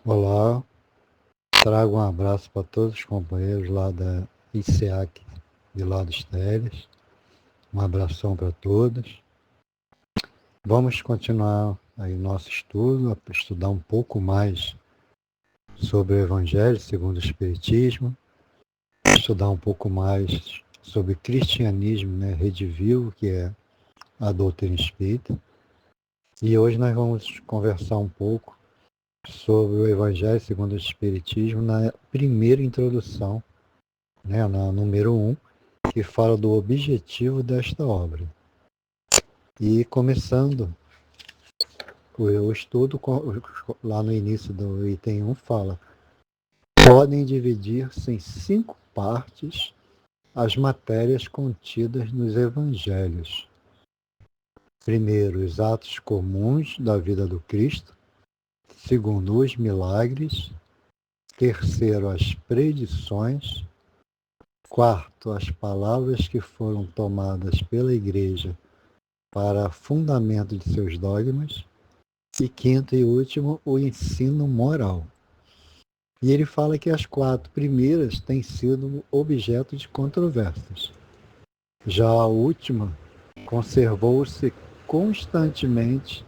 Olá, trago um abraço para todos os companheiros lá da ICEAC de Lados Teles. Um abração para todos. Vamos continuar aí nosso estudo, estudar um pouco mais sobre o Evangelho segundo o Espiritismo, estudar um pouco mais sobre cristianismo, né, Redivivo, que é a doutrina espírita. E hoje nós vamos conversar um pouco sobre o Evangelho segundo o Espiritismo na primeira introdução, né, na número 1, que fala do objetivo desta obra. E começando o estudo, lá no início do item 1 fala: podem dividir-se em 5 partes as matérias contidas nos evangelhos. Primeiro, os atos comuns da vida do Cristo. Segundo, os milagres. Terceiro, as predições. Quarto, as palavras que foram tomadas pela Igreja para fundamento de seus dogmas. E quinto e último, o ensino moral. E ele fala que as 4 primeiras têm sido objeto de controvérsias. Já a última conservou-se constantemente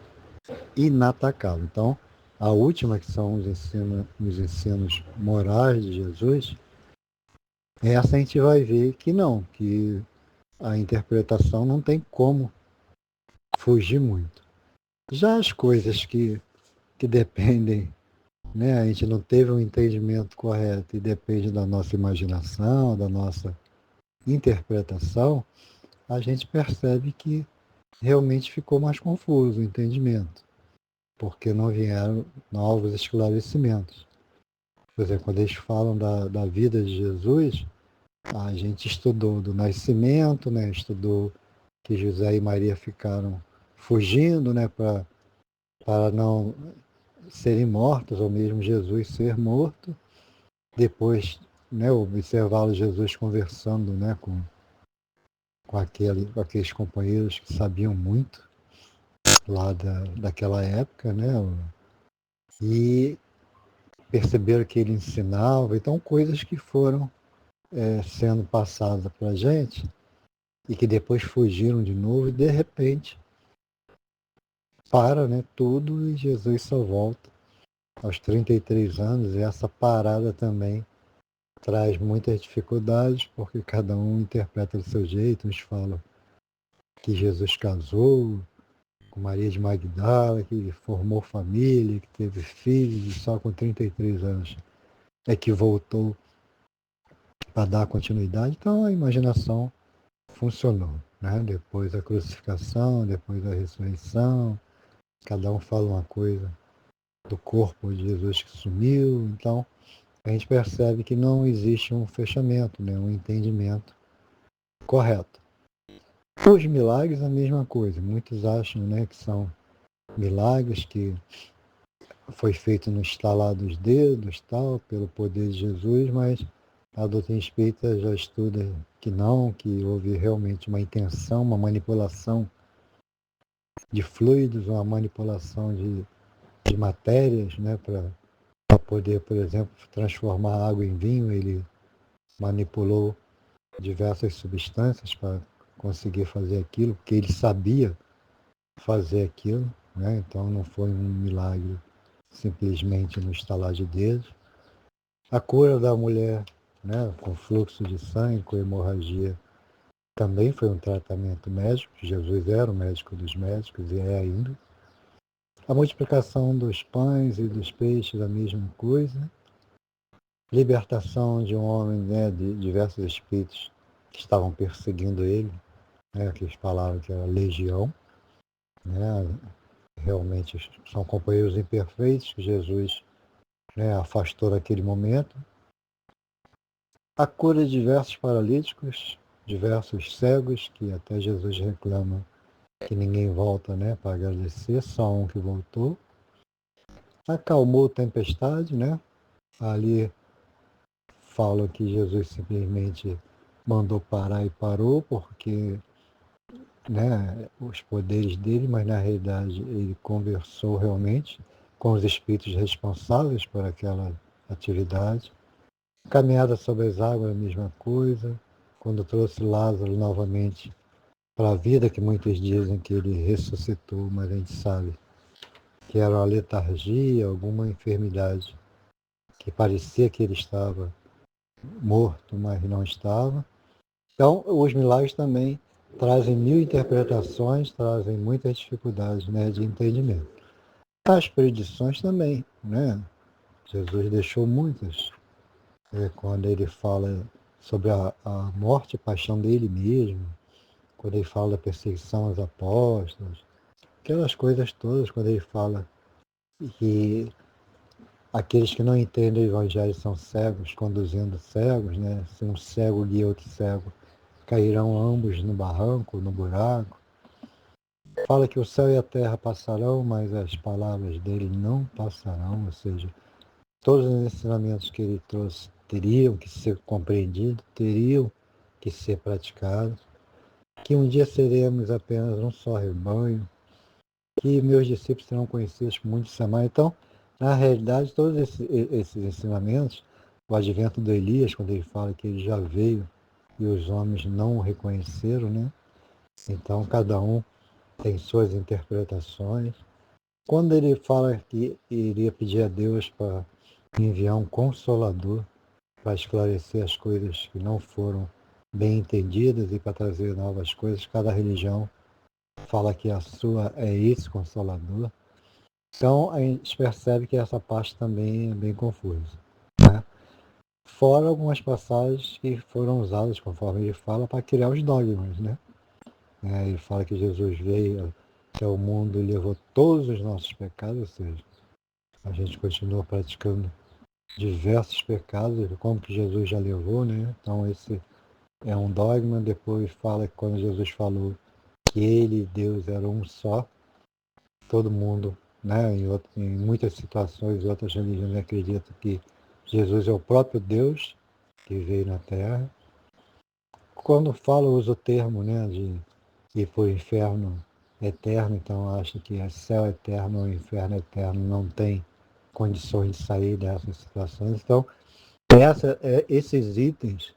inatacável. Então, a última, que são os ensinos morais de Jesus, essa a gente vai ver que não, que a interpretação não tem como fugir muito. Já as coisas que dependem, né, a gente não teve um entendimento correto e depende da nossa imaginação, da nossa interpretação, a gente percebe que realmente ficou mais confuso o entendimento, porque não vieram novos esclarecimentos. Por exemplo, quando eles falam da vida de Jesus, a gente estudou do nascimento, né, estudou que José e Maria ficaram fugindo, né, para não serem mortos, ou mesmo Jesus ser morto. Depois, né, observá-lo Jesus conversando, né, com aqueles companheiros que sabiam muito lá daquela época, né, e perceberam que ele ensinava. Então, coisas que foram sendo passadas para a gente e que depois fugiram de novo e, de repente, para, né, tudo, e Jesus só volta aos 33 anos, e essa parada também traz muitas dificuldades, porque cada um interpreta do seu jeito. Uns falam que Jesus casou com Maria de Magdala, que formou família, que teve filhos, e só com 33 anos é que voltou para dar continuidade. Então a imaginação funcionou, né? Depois da crucificação, depois da ressurreição, cada um fala uma coisa do corpo de Jesus que sumiu. Então a gente percebe que não existe um fechamento, né? Um entendimento correto. Os milagres, a mesma coisa. Muitos acham, né, que são milagres que foi feito no estalar dos dedos, tal, pelo poder de Jesus, mas a doutrina espírita já estuda que não, que houve realmente uma intenção, uma manipulação de fluidos, uma manipulação de matérias, né, para poder, por exemplo, transformar água em vinho. Ele manipulou diversas substâncias para conseguir fazer aquilo, porque ele sabia fazer aquilo, né? Então não foi um milagre simplesmente no estalar de dedos. A cura da mulher, né, com fluxo de sangue, com hemorragia, também foi um tratamento médico. Jesus era o médico dos médicos e é ainda. A multiplicação dos pães e dos peixes, a mesma coisa. Libertação de um homem, né, de diversos espíritos que estavam perseguindo ele, né, que eles falavam que era legião, né, realmente são companheiros imperfeitos que Jesus, né, afastou naquele momento. A cura de diversos paralíticos, diversos cegos, que até Jesus reclama que ninguém volta, né, para agradecer, só um que voltou. Acalmou a tempestade, né? Ali falam que Jesus simplesmente mandou parar e parou, porque, né, os poderes dele, mas na realidade ele conversou realmente com os espíritos responsáveis por aquela atividade. Caminhada sobre as águas, a mesma coisa. Quando trouxe Lázaro novamente para a vida, que muitos dizem que ele ressuscitou, mas a gente sabe que era uma letargia, alguma enfermidade, que parecia que ele estava morto, mas não estava. Então, os milagres também trazem mil interpretações, trazem muitas dificuldades, né, de entendimento. As predições também, né? Jesus deixou muitas. Quando ele fala sobre a morte e paixão dele mesmo, quando ele fala da perseguição aos apóstolos, aquelas coisas todas, quando ele fala que aqueles que não entendem o evangelho são cegos, conduzindo cegos, né? Se um cego guia outro cego, cairão ambos no barranco, no buraco. Fala que o céu e a terra passarão, mas as palavras dele não passarão, ou seja, todos os ensinamentos que ele trouxe teriam que ser compreendidos, teriam que ser praticados, que um dia seremos apenas um só rebanho, que meus discípulos serão conhecidos por muitos chamar. Então, na realidade, todos esses ensinamentos, o advento do Elias, quando ele fala que ele já veio e os homens não o reconheceram, né? Então, cada um tem suas interpretações. Quando ele fala que iria pedir a Deus para enviar um consolador para esclarecer as coisas que não foram bem entendidas e para trazer novas coisas, cada religião fala que a sua é esse consolador. Então, a gente percebe que essa parte também é bem confusa, né? Fora algumas passagens que foram usadas, conforme ele fala, para criar os dogmas, né? Ele fala que Jesus veio ao mundo e levou todos os nossos pecados, ou seja, a gente continua praticando diversos pecados, como que Jesus já levou, né? Então esse é um dogma. Depois fala que quando Jesus falou que ele e Deus eram um só, todo mundo, né, em muitas situações, outras religiões acreditam que Jesus é o próprio Deus que veio na Terra. Quando fala, usa o termo, né, de ir para o inferno eterno, então acha que é céu eterno ou inferno eterno, não tem condições de sair dessas situações. Então, esses itens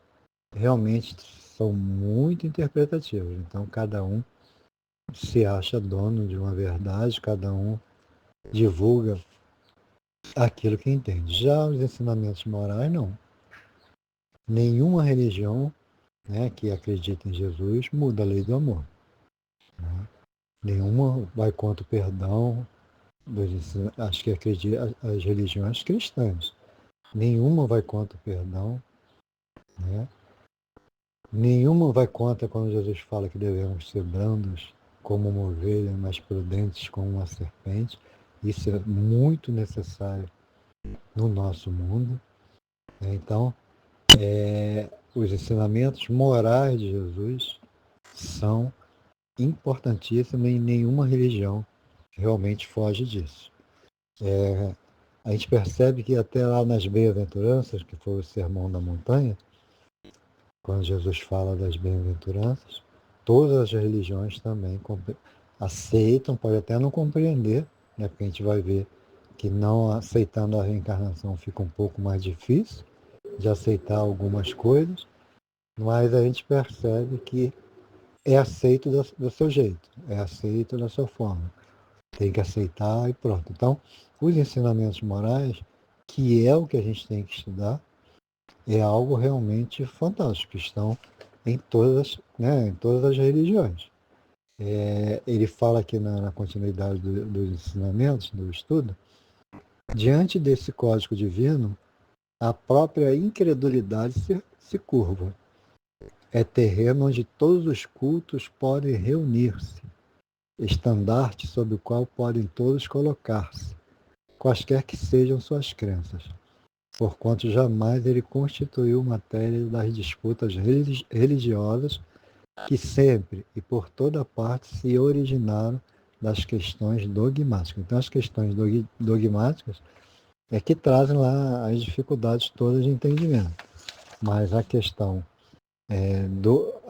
realmente são muito interpretativos. Então, cada um se acha dono de uma verdade, cada um divulga aquilo que entende. Já os ensinamentos morais, não. Nenhuma religião, né, que acredita em Jesus muda a lei do amor, né? Nenhuma vai contra o perdão, acho que acredita as religiões cristãs. Nenhuma vai contra o perdão, né? Nenhuma vai contra quando Jesus fala que devemos ser brandos como uma ovelha, mas prudentes como uma serpente. Isso é muito necessário no nosso mundo, né? Então, os ensinamentos morais de Jesus são importantíssimos e nenhuma religião realmente foge disso. A gente percebe que até lá nas bem-aventuranças, que foi o Sermão da Montanha, quando Jesus fala das bem-aventuranças, todas as religiões também aceitam, pode até não compreender, né, porque a gente vai ver que não aceitando a reencarnação fica um pouco mais difícil de aceitar algumas coisas, mas a gente percebe que é aceito do seu jeito, é aceito da sua forma. Tem que aceitar e pronto. Então, os ensinamentos morais, que é o que a gente tem que estudar, é algo realmente fantástico, que estão em todas, né, em todas as religiões. Ele fala aqui na continuidade dos ensinamentos, do estudo, diante desse código divino, a própria incredulidade se curva. É terreno onde todos os cultos podem reunir-se, estandarte sobre o qual podem todos colocar-se, quaisquer que sejam suas crenças, porquanto jamais ele constituiu matéria das disputas religiosas que sempre e por toda parte se originaram das questões dogmáticas. Então, as questões dogmáticas é que trazem lá as dificuldades todas de entendimento, mas a questão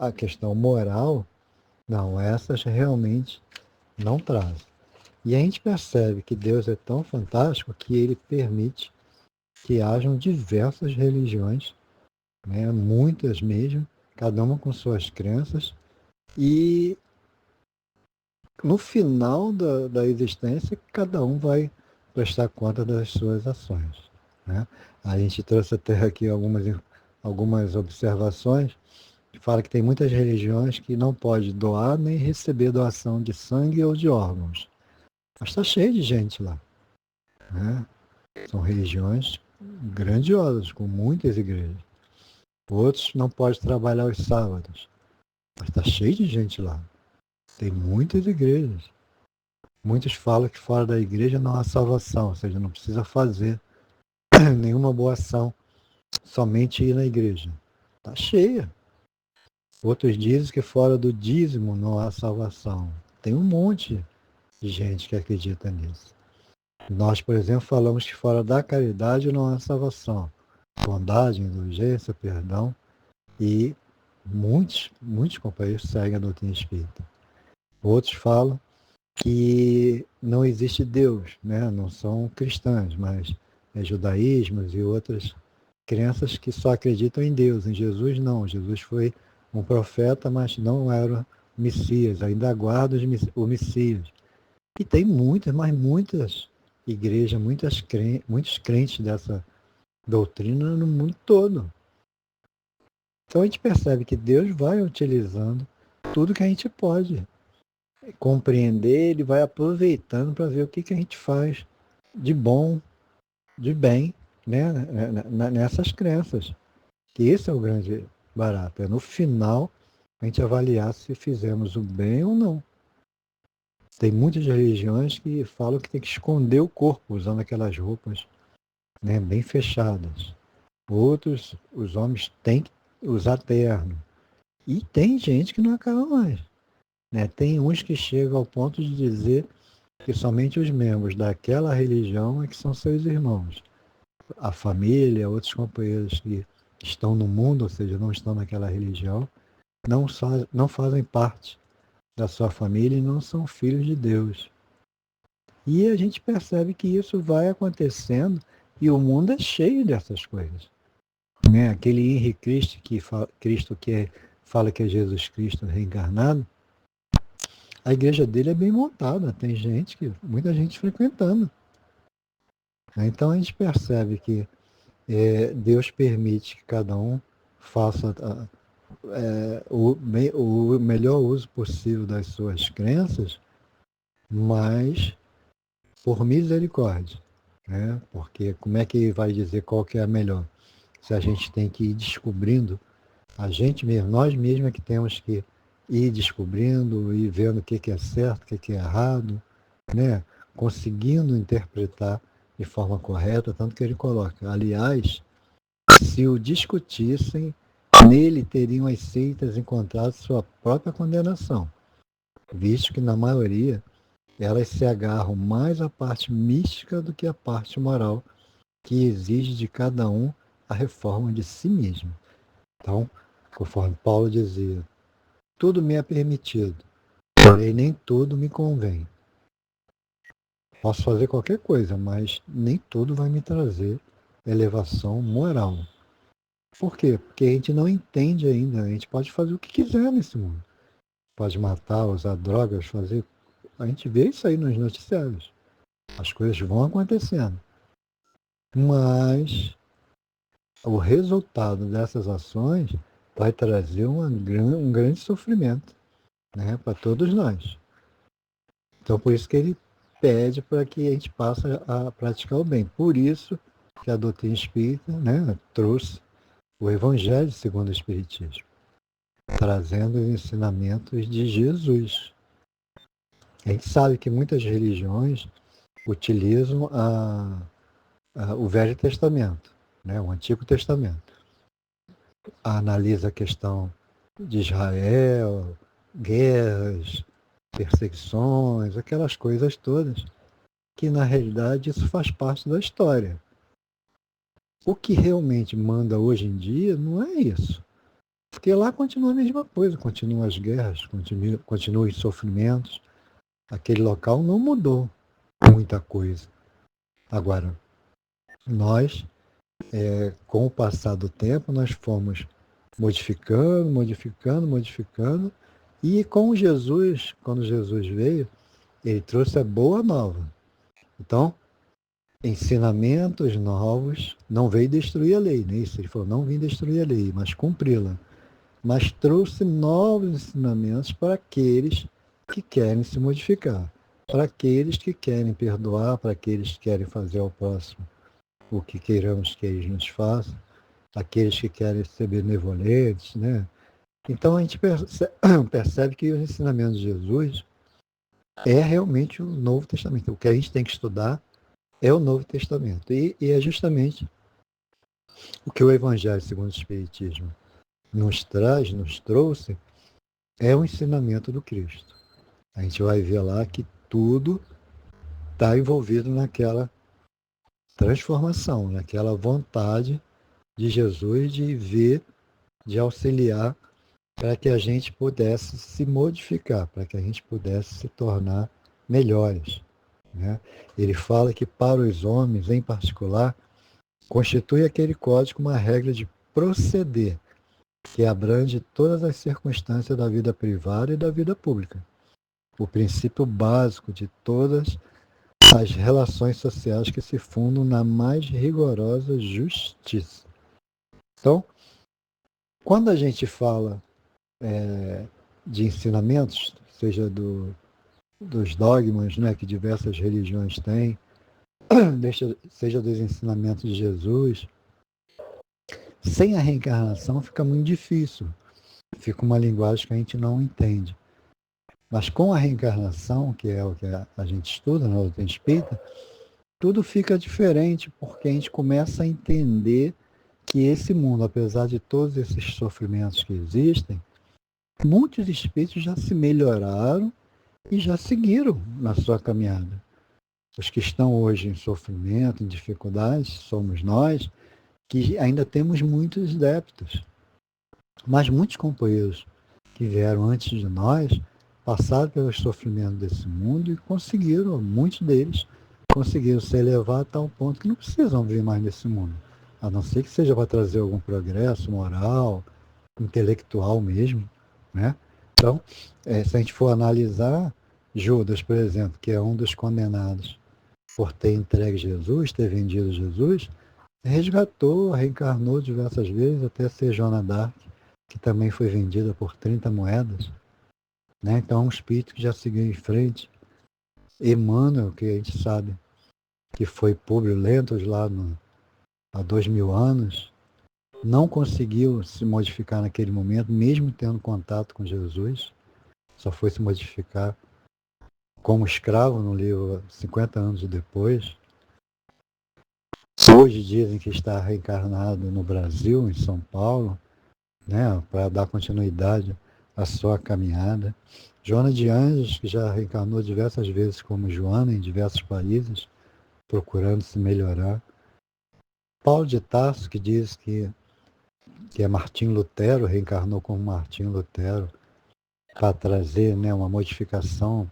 a questão moral, não, essas realmente não trazem. E a gente percebe que Deus é tão fantástico que ele permite que hajam diversas religiões, né, muitas mesmo, cada uma com suas crenças, e no final da existência, cada um vai prestar conta das suas ações. Né? A gente trouxe até aqui algumas observações que fala que tem muitas religiões que não pode doar nem receber doação de sangue ou de órgãos. Mas está cheio de gente lá. Né? São religiões grandiosas, com muitas igrejas. Outros não podem trabalhar os sábados. Mas está cheio de gente lá. Tem muitas igrejas. Muitos falam que fora da igreja não há salvação, ou seja, não precisa fazer nenhuma boa ação, somente ir na igreja. Está cheia. Outros dizem que fora do dízimo não há salvação. Tem um monte de gente que acredita nisso. Nós, por exemplo, falamos que fora da caridade não há salvação. Bondade, indulgência, perdão. E muitos companheiros seguem a doutrina espírita. Outros falam que não existe Deus, né? Não são cristãos, mas é judaísmos e outras crenças que só acreditam em Deus. Em Jesus não. Jesus foi um profeta, mas não era o Messias, ainda aguarda o Messias. E tem muitas igrejas, muitos crentes dessa doutrina no mundo todo. Então a gente percebe que Deus vai utilizando tudo que a gente pode compreender, ele vai aproveitando para ver o que a gente faz de bom, de bem, né, nessas crenças. Que esse é o grande barato. É no final a gente avaliar se fizemos o bem ou não. Tem muitas religiões que falam que tem que esconder o corpo usando aquelas roupas, né, bem fechadas. Outros, os homens têm que usar terno. E tem gente que não acaba mais. Né? Tem uns que chegam ao ponto de dizer que somente os membros daquela religião é que são seus irmãos. A família, outros companheiros que estão no mundo, ou seja, não estão naquela religião, não fazem parte da sua família e não são filhos de Deus. E a gente percebe que isso vai acontecendo e o mundo é cheio dessas coisas. Né? Aquele Henri Cristo que fala que é Jesus Cristo reencarnado, a igreja dele é bem montada, tem muita gente frequentando. Então a gente percebe que Deus permite que cada um faça o melhor uso possível das suas crenças, mas por misericórdia. Né? Porque como é que vai dizer qual que é a melhor? Se a gente tem que ir descobrindo, a gente mesmo, nós mesmos é que temos que ir descobrindo e vendo o que é certo, o que é errado, né? Conseguindo interpretar de forma correta, tanto que ele coloca. Aliás, se o discutissem, nele teriam as seitas encontrado sua própria condenação, visto que na maioria elas se agarram mais à parte mística do que à parte moral, que exige de cada um a reforma de si mesmo. Então, conforme Paulo dizia, tudo me é permitido, porém nem tudo me convém. Posso fazer qualquer coisa, mas nem tudo vai me trazer elevação moral. Por quê? Porque a gente não entende ainda. A gente pode fazer o que quiser nesse mundo. Pode matar, usar drogas, fazer... A gente vê isso aí nos noticiários. As coisas vão acontecendo. Mas o resultado dessas ações vai trazer um grande sofrimento, né, para todos nós. Então, por isso que ele pede para que a gente passe a praticar o bem. Por isso que a doutrina espírita, né, trouxe o Evangelho segundo o Espiritismo, trazendo os ensinamentos de Jesus. A gente sabe que muitas religiões utilizam o Velho Testamento, né, o Antigo Testamento. Analisa a questão de Israel, guerras, perseguições, aquelas coisas todas, que na realidade isso faz parte da história. O que realmente manda hoje em dia não é isso. Porque lá continua a mesma coisa, continuam as guerras, continuam os sofrimentos, Aquele local não mudou muita coisa. Agora, nós, com o passar do tempo, nós fomos modificando, e com Jesus, quando Jesus veio, ele trouxe a boa nova. Então, ensinamentos novos, não veio destruir a lei, né? Isso, ele falou, não vim destruir a lei, mas cumpri-la. Mas trouxe novos ensinamentos para aqueles que querem se modificar, para aqueles que querem perdoar, para aqueles que querem fazer ao próximo o que queiramos que eles nos façam, aqueles que querem ser benevolentes, né? Então a gente percebe que os ensinamentos de Jesus é realmente o Novo Testamento. O que a gente tem que estudar é o Novo Testamento. E é justamente o que o Evangelho segundo o Espiritismo nos traz, nos trouxe, é o ensinamento do Cristo. A gente vai ver lá que tudo está envolvido naquela transformação, naquela vontade de Jesus de ver, de auxiliar para que a gente pudesse se modificar, para que a gente pudesse se tornar melhores. Né? Ele fala que para os homens, em particular, constitui aquele código uma regra de proceder que abrange todas as circunstâncias da vida privada e da vida pública. O princípio básico de todas as relações sociais que se fundam na mais rigorosa justiça. Então, quando a gente fala de ensinamentos, seja dos dogmas, né, que diversas religiões têm, seja dos ensinamentos de Jesus, sem a reencarnação fica muito difícil. Fica uma linguagem que a gente não entende. Mas com a reencarnação, que é o que a gente estuda na doutrina espírita, tudo fica diferente, porque a gente começa a entender que esse mundo, apesar de todos esses sofrimentos que existem, muitos espíritos já se melhoraram e já seguiram na sua caminhada. Os que estão hoje em sofrimento, em dificuldades, somos nós, que ainda temos muitos débitos. Mas muitos companheiros que vieram antes de nós passaram pelos sofrimentos desse mundo e conseguiram, muitos deles, conseguiram se elevar a tal ponto que não precisam vir mais nesse mundo. A não ser que seja para trazer algum progresso moral, intelectual mesmo, né? Então, se a gente for analisar, Judas, por exemplo, que é um dos condenados por ter entregue Jesus, ter vendido Jesus, resgatou, reencarnou diversas vezes até ser Joana d'Arc, que também foi vendida por 30 moedas. Né? Então, um espírito que já seguiu em frente. Emmanuel, que a gente sabe que foi Públio Lentos lá há 2000 anos, não conseguiu se modificar naquele momento, mesmo tendo contato com Jesus, só foi se modificar como escravo no livro 50 anos depois. Hoje dizem que está reencarnado no Brasil, em São Paulo, né, para dar continuidade à sua caminhada. Joana de Anjos, que já reencarnou diversas vezes como Joana em diversos países, procurando se melhorar. Paulo de Tarso, que diz que é Martim Lutero, reencarnou como Martim Lutero, para trazer, né, uma modificação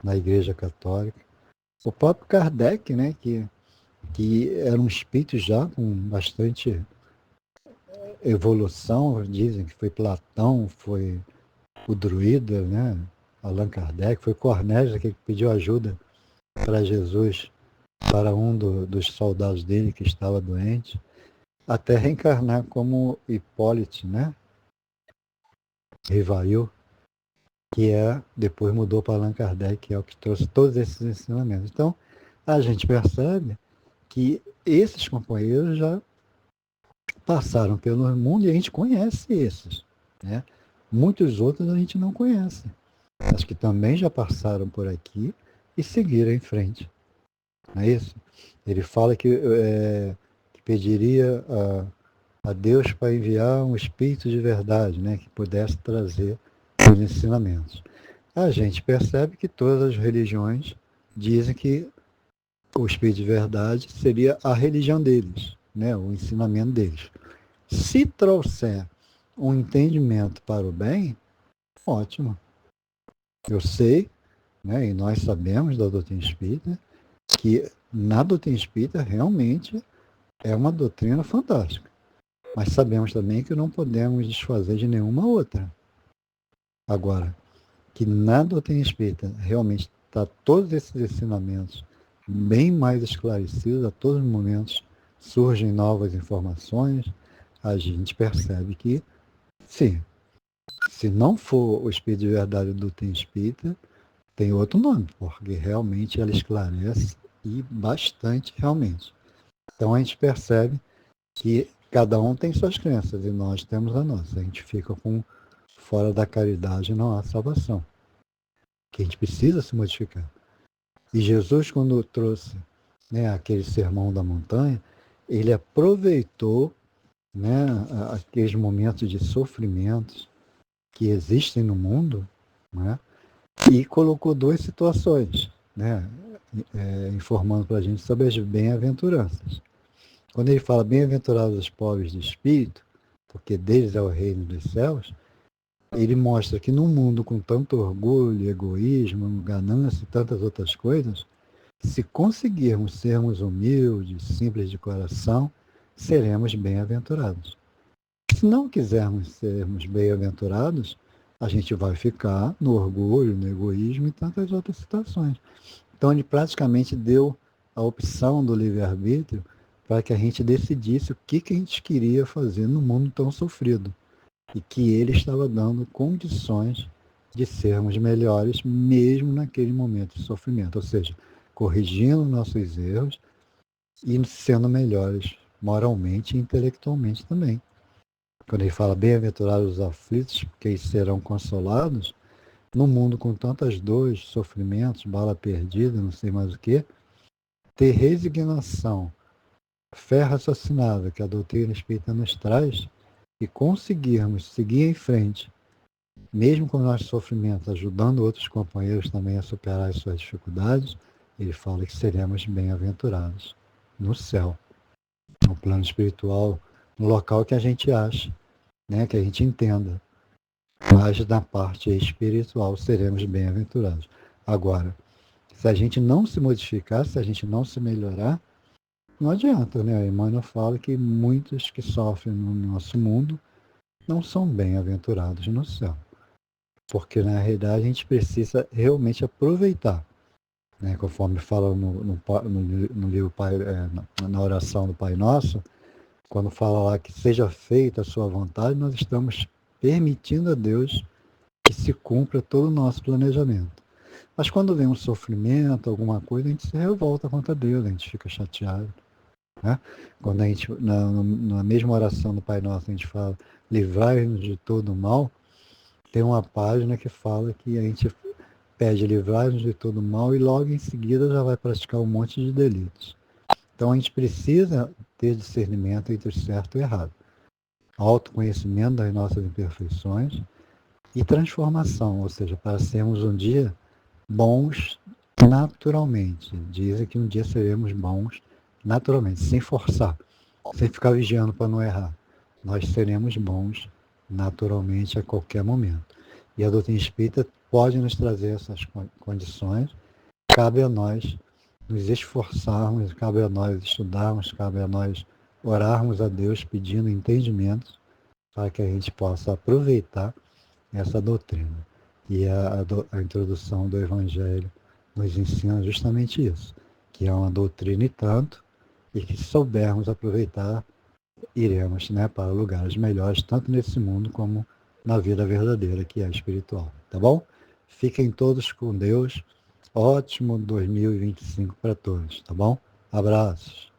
na Igreja Católica. O próprio Kardec, né, que era um espírito já com bastante evolução, dizem que foi Platão, foi o druida, né, Allan Kardec, foi Cornélio que pediu ajuda para Jesus, para um dos soldados dele que estava doente, até reencarnar como Hipólite, né, Rivail, que depois mudou para Allan Kardec, que é o que trouxe todos esses ensinamentos. Então, a gente percebe que esses companheiros já passaram pelo mundo e a gente conhece esses, né? Muitos outros a gente não conhece, mas que também já passaram por aqui e seguiram em frente. Não é isso? Ele fala que pediria a Deus para enviar um espírito de verdade, né, que pudesse trazer os ensinamentos. A gente percebe que todas as religiões dizem que o espírito de verdade seria a religião deles, né, o ensinamento deles. Se trouxer um entendimento para o bem, ótimo. Eu sei né? E nós sabemos da doutrina espírita que na doutrina espírita realmente é uma doutrina fantástica. Mas sabemos também que não podemos desfazer de nenhuma outra. Agora, que na doutrina espírita realmente está todos esses ensinamentos bem mais esclarecidos, a todos os momentos surgem novas informações, a gente percebe que, sim, se não for o Espírito de Verdade do doutrina espírita, tem outro nome, porque realmente ela esclarece e bastante realmente. Então a gente percebe que cada um tem suas crenças e nós temos a nossa. A gente fica com fora da caridade não há salvação. Que a gente precisa se modificar. E Jesus, quando trouxe, né, aquele sermão da montanha, ele aproveitou, né, aqueles momentos de sofrimentos que existem no mundo, né, e colocou duas situações, né, informando para a gente sobre as bem-aventuranças. Quando ele fala bem-aventurados os pobres de espírito, porque deles é o reino dos céus, ele mostra que num mundo com tanto orgulho, egoísmo, ganância e tantas outras coisas, se conseguirmos sermos humildes, simples de coração, seremos bem-aventurados. Se não quisermos sermos bem-aventurados, a gente vai ficar no orgulho, no egoísmo e tantas outras situações. Então ele praticamente deu a opção do livre-arbítrio para que a gente decidisse o que a gente queria fazer no mundo tão sofrido. E que ele estava dando condições de sermos melhores mesmo naquele momento de sofrimento. Ou seja, corrigindo nossos erros e sendo melhores moralmente e intelectualmente também. Quando ele fala bem-aventurados os aflitos, porque eles serão consolados, no mundo com tantas dores, sofrimentos, bala perdida, não sei mais o que, ter resignação, fé raciocinada que a doutrina espírita nos traz e conseguirmos seguir em frente, mesmo com o nosso sofrimento, ajudando outros companheiros também a superar as suas dificuldades, ele fala que seremos bem-aventurados no céu, no plano espiritual, no local que a gente acha, né, que a gente entenda. Mas na parte espiritual seremos bem-aventurados. Agora, se a gente não se modificar, se a gente não se melhorar, não adianta, né? A Emmanuel fala que muitos que sofrem no nosso mundo não são bem-aventurados no céu. Porque na realidade a gente precisa realmente aproveitar, né? Conforme fala no livro na oração do Pai Nosso, quando fala lá que seja feita a sua vontade, nós estamos permitindo a Deus que se cumpra todo o nosso planejamento. Mas quando vem um sofrimento, alguma coisa, a gente se revolta contra Deus, a gente fica chateado. Né? Quando a gente, na mesma oração do Pai Nosso, a gente fala, livrai-nos de todo o mal, tem uma página que fala que a gente pede livrai-nos de todo o mal e logo em seguida já vai praticar um monte de delitos. Então a gente precisa ter discernimento entre o certo e o errado. Autoconhecimento das nossas imperfeições e transformação, ou seja, para sermos um dia bons naturalmente. Dizem que um dia seremos bons naturalmente, sem forçar, sem ficar vigiando para não errar. Nós seremos bons naturalmente a qualquer momento. E a doutrina espírita pode nos trazer essas condições. Cabe a nós nos esforçarmos, cabe a nós estudarmos, cabe a nós orarmos a Deus pedindo entendimento para que a gente possa aproveitar essa doutrina. E a introdução do Evangelho nos ensina justamente isso, que é uma doutrina e tanto, e que se soubermos aproveitar, iremos, né, para lugares melhores, tanto nesse mundo como na vida verdadeira, que é espiritual. Tá bom? Fiquem todos com Deus. Ótimo 2025 para todos, tá bom? Abraços.